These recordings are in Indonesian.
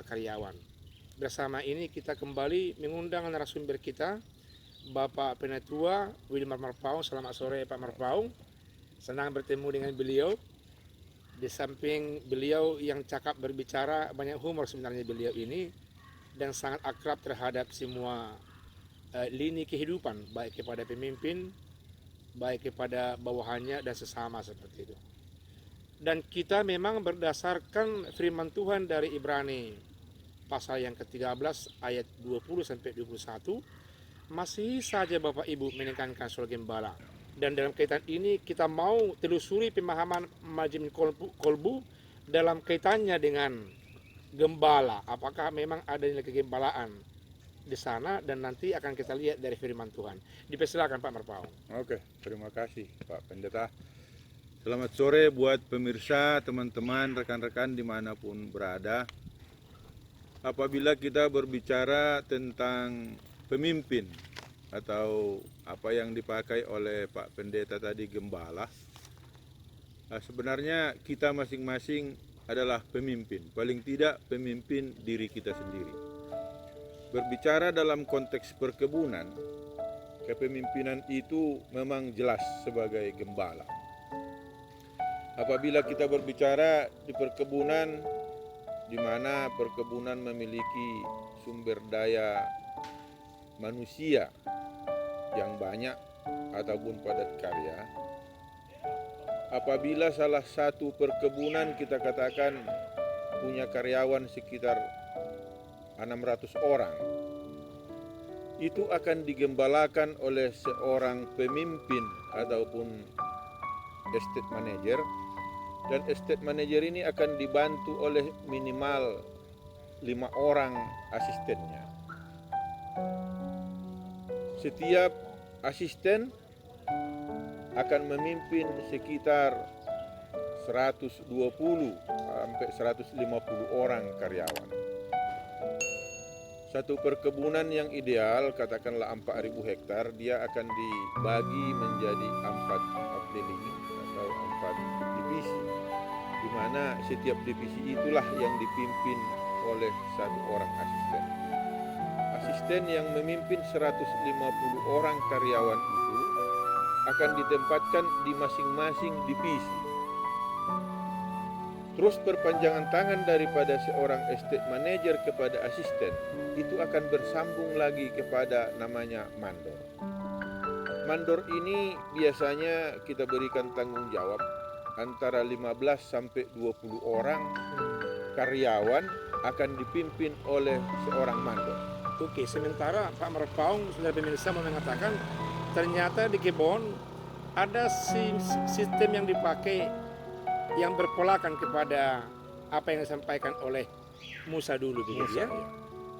karyawan. Bersama ini kita kembali mengundang narasumber kita, Bapak Penatua Wilmar Marpaung. Selamat sore Pak Marpaung. Senang bertemu dengan beliau. Di samping beliau yang cakap berbicara, banyak humor sebenarnya beliau ini, dan sangat akrab terhadap semua lini kehidupan, baik kepada pemimpin, baik kepada bawahannya dan sesama seperti itu. Dan kita memang berdasarkan firman Tuhan dari Ibrani pasal yang ke-13 ayat 20 sampai 21, masih saja Bapak Ibu menekankan soal gembala. Dan dalam kaitan ini kita mau telusuri pemahaman Majmu' Kolbu dalam kaitannya dengan gembala. Apakah memang ada nilai kegembalaan di sana, dan nanti akan kita lihat dari firman Tuhan. Dipersilakan Pak Marpaung. Oke, terima kasih Pak Pendeta. Selamat sore buat pemirsa, teman-teman, rekan-rekan dimanapun berada. Apabila kita berbicara tentang pemimpin atau apa yang dipakai oleh Pak Pendeta tadi, gembala, sebenarnya kita masing-masing adalah pemimpin, paling tidak pemimpin diri kita sendiri. Berbicara dalam konteks perkebunan, kepemimpinan itu memang jelas sebagai gembala. Apabila kita berbicara di perkebunan, di mana perkebunan memiliki sumber daya manusia yang banyak ataupun padat karya, apabila salah satu perkebunan kita katakan punya karyawan sekitar 600 orang, itu akan digembalakan oleh seorang pemimpin ataupun estate manager, dan estate manager ini akan dibantu oleh minimal 5 orang asistennya. Setiap asisten akan memimpin sekitar 120 sampai 150 orang karyawan. Satu perkebunan yang ideal, katakanlah 4.000 hektar, dia akan dibagi menjadi 4 updeling atau 4 divisi, di mana setiap divisi itulah yang dipimpin oleh satu orang asisten. Asisten yang memimpin 150 orang karyawan itu akan ditempatkan di masing-masing divisi. Terus perpanjangan tangan daripada seorang estate manager kepada asisten itu akan bersambung lagi kepada namanya mandor. Mandor ini biasanya kita berikan tanggung jawab antara 15 sampai 20 orang karyawan akan dipimpin oleh seorang mandor. Oke, sementara Pak Marpaung sudah pemirsa mengatakan ternyata di kebun ada sistem yang dipakai yang berpolakan kepada apa yang disampaikan oleh Musa dulu begitu ya.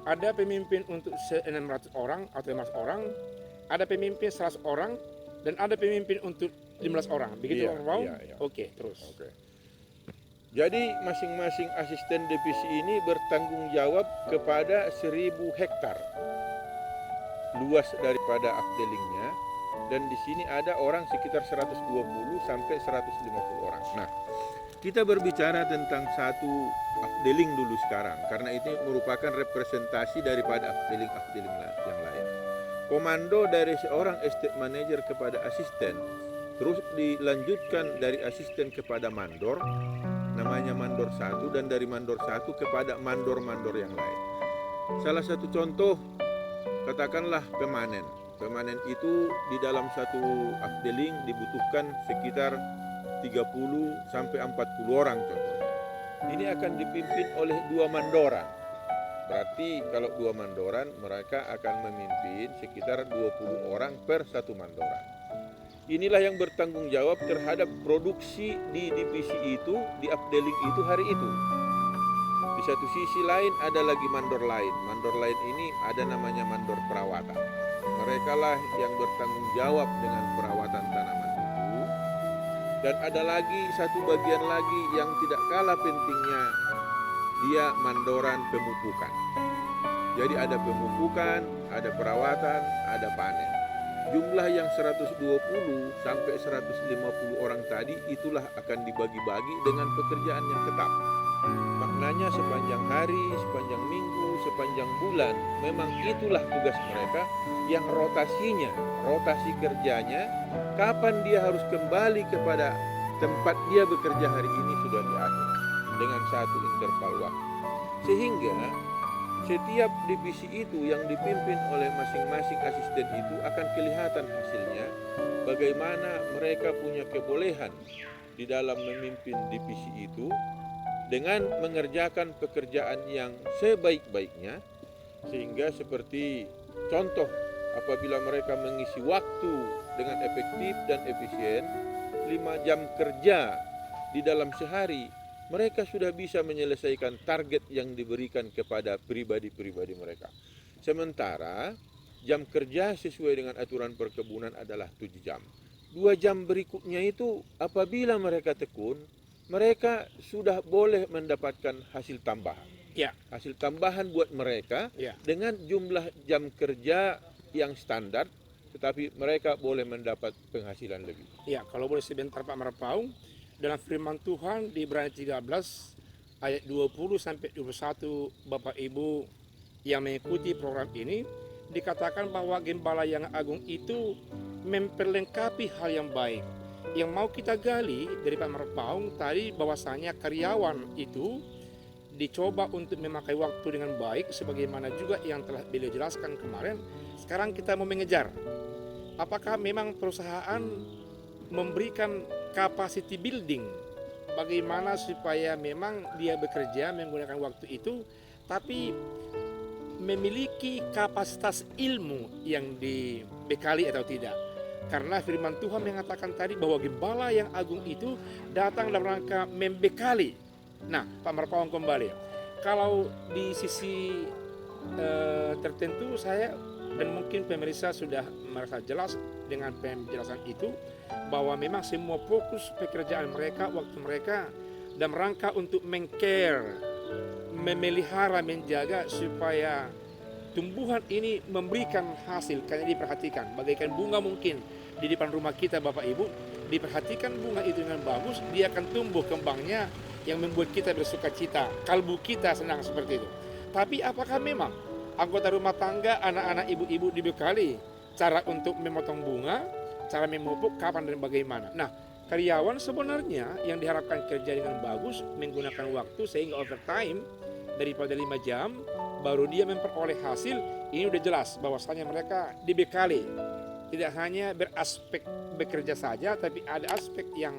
Ada pemimpin untuk 600 orang atau 15 orang, ada pemimpin 100 orang, dan ada pemimpin untuk 15 orang. Begitu Pak Marpaung? Iya. Oke, terus. Oke. Jadi masing-masing asisten divisi ini bertanggung jawab kepada 1.000 hektar luas daripada updelingnya, dan di sini ada orang sekitar 120 sampai 150 orang. Nah, kita berbicara tentang satu updeling dulu sekarang, karena itu merupakan representasi daripada updeling yang lain. Komando dari seorang estate manager kepada asisten, terus dilanjutkan dari asisten kepada mandor, namanya mandor 1, dan dari mandor 1 kepada mandor-mandor yang lain. Salah satu contoh, katakanlah pemanen. Pemanen itu di dalam satu updeling dibutuhkan sekitar 30 sampai 40 orang contohnya. Ini akan dipimpin oleh 2 mandoran. Berarti kalau 2 mandoran, mereka akan memimpin sekitar 20 orang per satu mandoran. Inilah yang bertanggung jawab terhadap produksi di divisi itu, di updeling itu hari itu. Di satu sisi lain ada lagi mandor lain. Mandor lain ini ada namanya mandor perawatan. Mereka lah yang bertanggung jawab dengan perawatan tanaman itu. Dan ada lagi satu bagian lagi yang tidak kalah pentingnya, dia mandoran pemupukan. Jadi ada pemupukan, ada perawatan, ada panen. Jumlah yang 120 sampai 150 orang tadi itulah akan dibagi-bagi dengan pekerjaan yang tetap. Maknanya sepanjang hari, sepanjang minggu, sepanjang bulan, memang itulah tugas mereka yang rotasi kerjanya, kapan dia harus kembali kepada tempat dia bekerja hari ini sudah diatur dengan satu interval waktu. Sehingga setiap divisi itu yang dipimpin oleh masing-masing asisten itu akan kelihatan hasilnya, bagaimana mereka punya kebolehan di dalam memimpin divisi itu dengan mengerjakan pekerjaan yang sebaik-baiknya, sehingga seperti contoh apabila mereka mengisi waktu dengan efektif dan efisien, 5 jam kerja di dalam sehari, mereka sudah bisa menyelesaikan target yang diberikan kepada pribadi-pribadi mereka. Sementara jam kerja sesuai dengan aturan perkebunan adalah 7 jam. 2 jam berikutnya itu apabila mereka tekun, mereka sudah boleh mendapatkan hasil tambahan. Ya. Hasil tambahan buat mereka Ya. dengan jumlah jam kerja yang standar, tetapi mereka boleh mendapat penghasilan lebih. Ya, kalau boleh sebentar Pak Marpaung, dalam firman Tuhan di Ibrani 13 ayat 20 sampai 21, Bapak Ibu yang mengikuti program ini, dikatakan bahwa gembala yang agung itu memperlengkapi hal yang baik. Yang mau kita gali dari Pak Marpaung tadi, bahwasanya karyawan itu dicoba untuk memakai waktu dengan baik, sebagaimana juga yang telah beliau jelaskan kemarin. Sekarang kita mau mengejar, apakah memang perusahaan memberikan capacity building, bagaimana supaya memang dia bekerja menggunakan waktu itu, tapi memiliki kapasitas ilmu yang dibekali atau tidak. Karena firman Tuhan mengatakan tadi bahwa gembala yang agung itu datang dalam rangka membekali. Nah, Pak Marpaung kembali, kalau di sisi tertentu saya dan mungkin pemirsa sudah merasa jelas dengan penjelasan itu, bahwa memang semua fokus pekerjaan mereka, waktu mereka dalam rangka untuk meng-care, memelihara, menjaga supaya tumbuhan ini memberikan hasil. Karena diperhatikan bagaikan bunga mungkin di depan rumah kita Bapak Ibu, diperhatikan bunga itu dengan bagus, dia akan tumbuh kembangnya yang membuat kita bersuka cita, kalbu kita senang seperti itu. Tapi apakah memang anggota rumah tangga, anak-anak ibu-ibu dibekali cara untuk memotong bunga, cara memupuk, kapan dan bagaimana? Nah, karyawan sebenarnya yang diharapkan kerja dengan bagus, menggunakan waktu sehingga overtime daripada 5 jam, baru dia memperoleh hasil. Ini udah jelas bahwasanya mereka dibekali. Tidak hanya beraspek bekerja saja, tapi ada aspek yang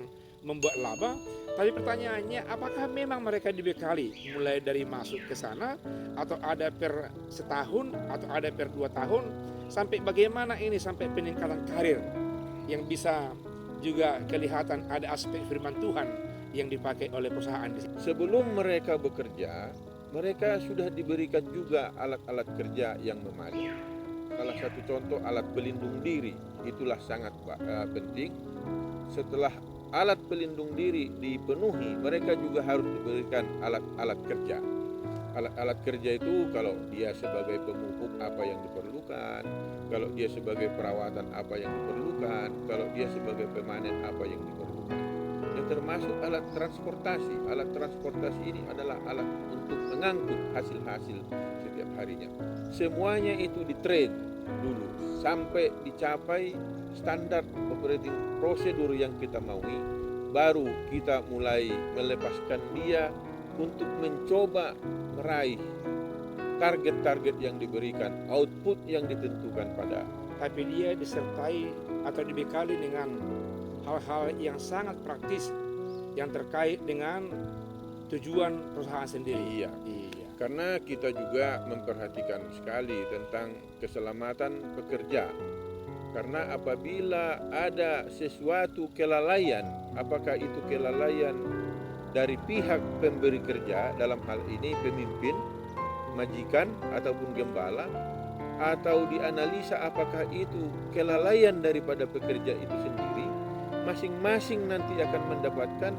membuat laba. Tapi pertanyaannya, apakah memang mereka dibekali mulai dari masuk ke sana, atau ada per setahun, atau ada per 2 tahun, sampai bagaimana ini sampai peningkatan karir yang bisa juga kelihatan ada aspek firman Tuhan yang dipakai oleh perusahaan. Sebelum mereka bekerja, mereka sudah diberikan juga alat-alat kerja yang memadai. Salah satu contoh alat pelindung diri, itulah sangat penting. Setelah alat pelindung diri dipenuhi, mereka juga harus diberikan alat-alat kerja. Alat-alat kerja itu kalau dia sebagai pemupuk apa yang diperlukan, kalau dia sebagai perawatan apa yang diperlukan, kalau dia sebagai pemanen apa yang diperlukan. Dan termasuk alat transportasi. Alat transportasi ini adalah alat untuk mengangkut hasil-hasil setiap harinya. Semuanya itu di-train dulu sampai dicapai standar operating prosedur yang kita maui, baru kita mulai melepaskan dia untuk mencoba meraih target-target yang diberikan, output yang ditentukan pada. Tapi dia disertai atau dibekali dengan hal-hal yang sangat praktis yang terkait dengan tujuan perusahaan sendiri. Iya. Karena kita juga memperhatikan sekali tentang keselamatan pekerja. Karena apabila ada sesuatu kelalaian, apakah itu kelalaian dari pihak pemberi kerja, dalam hal ini pemimpin, majikan ataupun gembala, atau dianalisa apakah itu kelalaian daripada pekerja itu sendiri, masing-masing nanti akan mendapatkan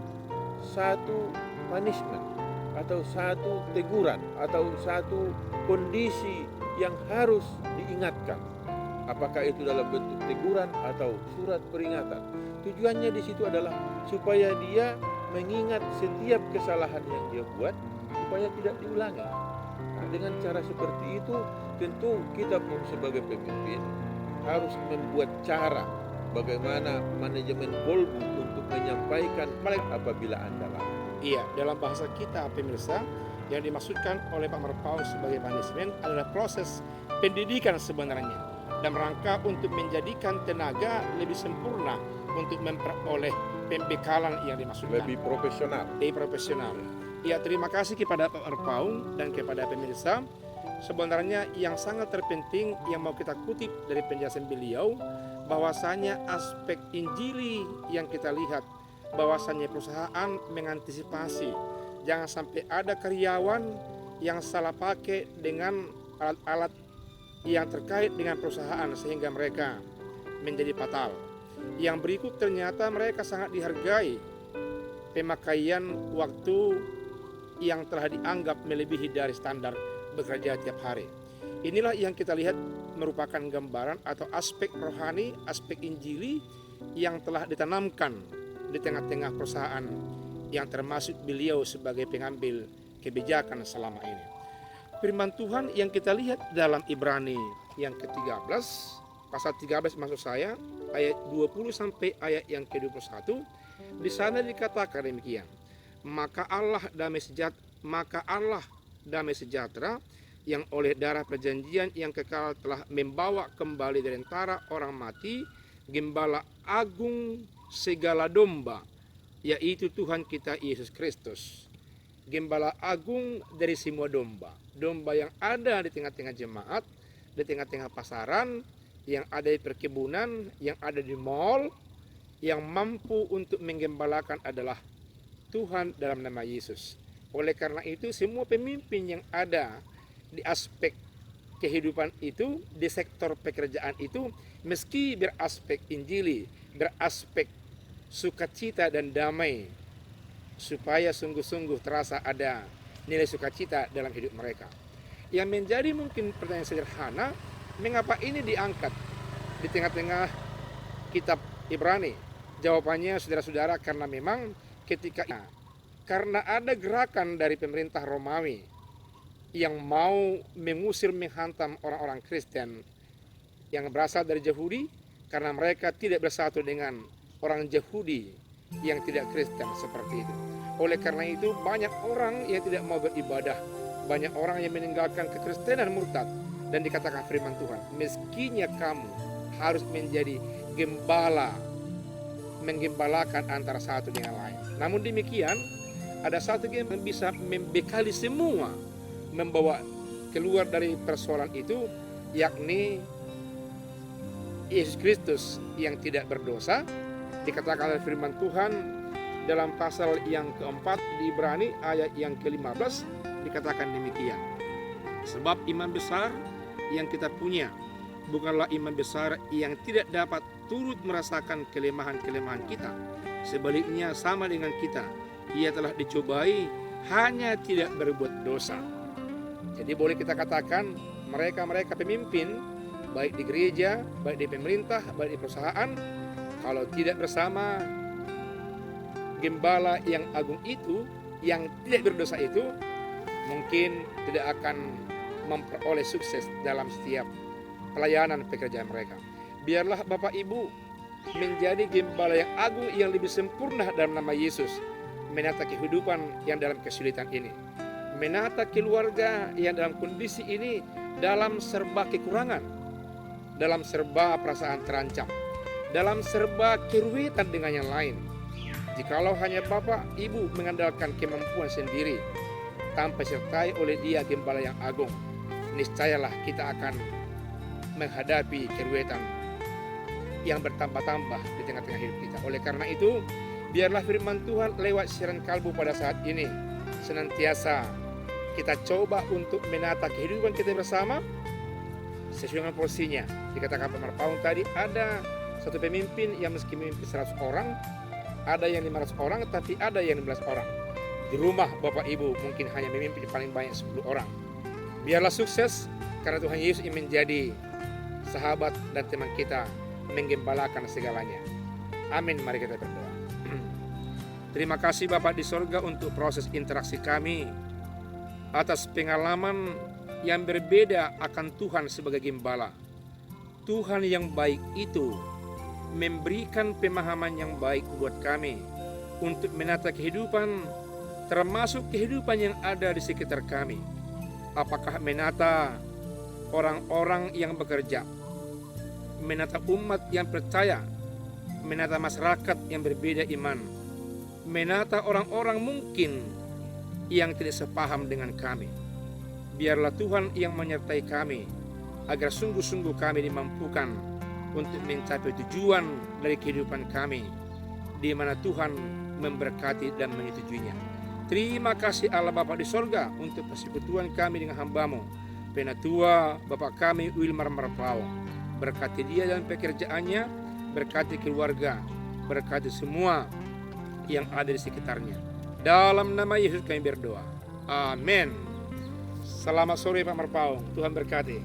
satu punishment atau satu teguran atau satu kondisi yang harus diingatkan. Apakah itu dalam bentuk teguran atau surat peringatan. Tujuannya di situ adalah supaya dia mengingat setiap kesalahan yang dia buat supaya tidak diulangi. Nah, dengan cara seperti itu tentu kita pun sebagai pemimpin harus membuat cara bagaimana manajemen kolbu untuk menyampaikan apabila Anda lalai. Iya, dalam bahasa kita pemirsa, yang dimaksudkan oleh Pak Marpaung sebagai punishment adalah proses pendidikan sebenarnya, dalam rangka untuk menjadikan tenaga lebih sempurna untuk memperoleh pembekalan yang dimaksudkan. Lebih profesional. Ya, terima kasih kepada Pak Marpaung dan kepada pemirsa. Sebenarnya yang sangat terpenting yang mau kita kutip dari penjelasan beliau, bahwasanya aspek Injili yang kita lihat, bahwasanya perusahaan mengantisipasi jangan sampai ada karyawan yang salah pakai dengan alat-alat yang terkait dengan perusahaan sehingga mereka menjadi fatal. Yang berikut ternyata mereka sangat dihargai pemakaian waktu yang telah dianggap melebihi dari standar bekerja tiap hari. Inilah yang kita lihat merupakan gambaran atau aspek rohani, aspek Injili yang telah ditanamkan di tengah-tengah perusahaan yang termasuk beliau sebagai pengambil kebijakan selama ini. Firman Tuhan yang kita lihat dalam Ibrani yang ke-13, pasal 13 maksud saya, ayat 20 sampai ayat yang ke-21, di sana dikatakan demikian. Maka Allah damai sejahtera yang oleh darah perjanjian yang kekal telah membawa kembali dari antara orang mati gembala agung segala domba, yaitu Tuhan kita Yesus Kristus. Gembala agung dari semua domba yang ada di tengah-tengah jemaat, di tengah-tengah pasaran, yang ada di perkebunan, yang ada di mall, yang mampu untuk menggembalakan adalah Tuhan dalam nama Yesus. Oleh karena itu semua pemimpin yang ada di aspek kehidupan itu, di sektor pekerjaan itu, meski beraspek Injili, beraspek sukacita dan damai, supaya sungguh-sungguh terasa ada nilai sukacita dalam hidup mereka. Yang menjadi mungkin pertanyaan sederhana, mengapa ini diangkat di tengah-tengah kitab Ibrani? Jawabannya saudara-saudara, karena memang karena ada gerakan dari pemerintah Romawi yang mau mengusir, menghantam orang-orang Kristen yang berasal dari Yahudi, karena mereka tidak bersatu dengan orang Yahudi yang tidak Kristen seperti itu. Oleh karena itu banyak orang yang tidak mau beribadah, banyak orang yang meninggalkan kekristenan, murtad, dan dikatakan firman Tuhan, meskinya kamu harus menjadi gembala, menggembalakan antara satu dengan lain. Namun demikian, ada satu yang bisa membekali semua, membawa keluar dari persoalan itu, yakni Yesus Kristus yang tidak berdosa. Dikatakan oleh firman Tuhan dalam pasal yang keempat di Ibrani ayat yang ke-15, dikatakan demikian. Sebab imam besar yang kita punya bukanlah imam besar yang tidak dapat turut merasakan kelemahan-kelemahan kita. Sebaliknya sama dengan kita, ia telah dicobai, hanya tidak berbuat dosa. Jadi boleh kita katakan mereka-mereka pemimpin, baik di gereja, baik di pemerintah, baik di perusahaan, kalau tidak bersama gembala yang agung itu, yang tidak berdosa itu, mungkin tidak akan memperoleh sukses dalam setiap pelayanan pekerjaan mereka. Biarlah Bapak Ibu menjadi gembala yang agung yang lebih sempurna dalam nama Yesus, menata kehidupan yang dalam kesulitan ini, menata keluarga yang dalam kondisi ini, dalam serba kekurangan, dalam serba perasaan terancam, dalam serba keruwetan dengan yang lain. Jikalau hanya Bapak Ibu mengandalkan kemampuan sendiri tanpa disertai oleh Dia gembala yang agung, niscayalah kita akan menghadapi keruwetan yang bertambah-tambah di tengah-tengah hidup kita. Oleh karena itu, biarlah firman Tuhan lewat siaran kalbu pada saat ini senantiasa kita coba untuk menata kehidupan kita bersama sesuai dengan porsinya. Dikatakan Pak Marpaung tadi, ada satu pemimpin yang meski memimpin 100 orang, ada yang 500 orang, tapi ada yang 15 orang. Di rumah Bapak Ibu mungkin hanya memimpin paling banyak 10 orang. Biarlah sukses, karena Tuhan Yesus yang menjadi sahabat dan teman kita, menggembalakan segalanya. Amin. Mari kita berdoa. Terima kasih Bapak di sorga untuk proses interaksi kami atas pengalaman yang berbeda akan Tuhan sebagai gembala. Tuhan yang baik itu memberikan pemahaman yang baik buat kami untuk menata kehidupan, termasuk kehidupan yang ada di sekitar kami. Apakah menata orang-orang yang bekerja, menata umat yang percaya, menata masyarakat yang berbeda iman, menata orang-orang mungkin yang tidak sepaham dengan kami. Biarlah Tuhan yang menyertai kami, agar sungguh-sungguh kami dimampukan untuk mencapai tujuan dari kehidupan kami, di mana Tuhan memberkati dan menyetujuinya. Terima kasih Allah Bapa di sorga untuk persekutuan kami dengan hamba-Mu, Penatua Bapak kami Wilmar Marpaung. Berkati dia dalam pekerjaannya, berkati keluarga, berkati semua yang ada di sekitarnya. Dalam nama Yesus kami berdoa. Amin. Selamat sore Pak Marpaung. Tuhan berkati.